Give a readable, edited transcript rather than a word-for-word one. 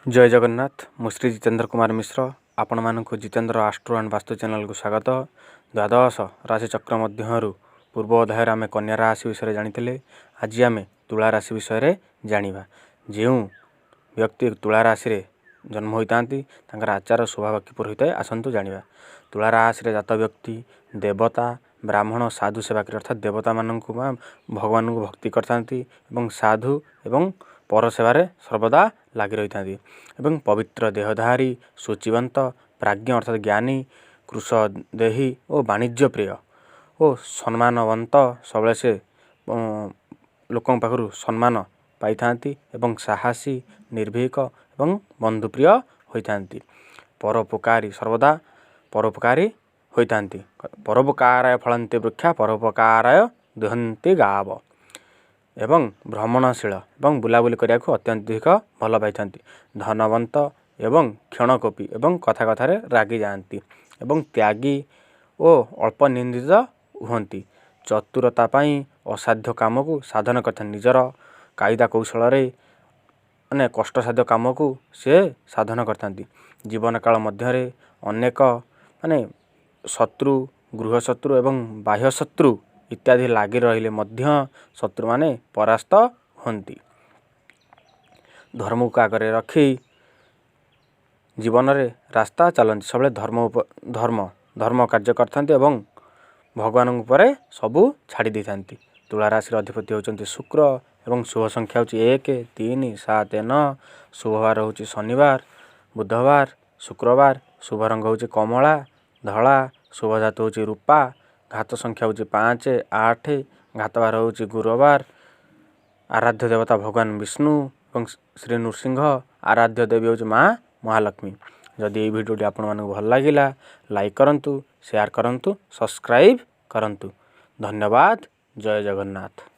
जय जगन्नाथ। मु श्री जितेन्द्र कुमार मिश्र आपण मानक Jitendra astro and vastu channel को स्वागत। द्वादश राशि चक्र मध्य पूर्व अध्याय आम कन्या राशि विषय जानी आज आम तुला राशि विषय जाना। जो व्यक्ति तुला राशि जन्म होता आचार स्वभाव किपर होता है आसतु जाना। तुला राशि जात व्यक्ति देवता ब्राह्मण साधु सेवा कर अर्थात देवता मानक भगवान को भक्ति करता साधु एवं पर सेवार सर्वदा लगी रही था। पवित्र देहधारी सूचिवंत प्राज्ञ अर्थात ज्ञानी कृषदेही और वाणिज्य प्रिय और सम्मानवंत सब से लोक पाखु सम्मान पाई था। साहसी निर्भीक और बंधुप्रिय होता। परोपकारी सर्वदा परोपकारी होता। परोपकाराय फलन्ति वृक्षा परोपकाराय दुहन्ति गाव एवं भ्रमणशील एवं बुलाबुली करने को अत्यधिक भल पाई। धनवंत एवं क्षणकोपी एवं कथा कथार रागी जाती एवं त्यागी और अल्प निंदित हुंती। चतुरता असाध्य काम को साधन करते निजर कायदा कौशल माने कष्टसाध्य काम को से साधन करते। जीवन काल मध्य अनेक माने शत्रु गृह शत्रु एवं बाह्य शत्रु इत्यादि लगी रहिले मध्य शत्रु माने परास्त होती। धर्म को आगे रखी जीवन रे रास्ता चलती सब धर्म धर्म कार्य करते भगवान उपर सबू छाड़ी दे था। तुला राशि अधिपति होती शुक्र एवं शुभ संख्या होची 1, 3, 7, 9। शुभवार होची शनिवार बुधवार शुक्रवार। शुभ रंग होची कमला धला। शुभ धातु होची रूपा। घात संख्या होची 5, 8। घातवार होची गुरुवार। आराध्य देवता भगवान विष्णु और श्री नृसिंह। आराध्य देवी होची माँ महालक्ष्मी। जदि ये भिडियोटी आपण मानक भल लगिला लाइक करंतु शेयर करंतु सब्सक्राइब करंतु। धन्यवाद। जय जगन्नाथ।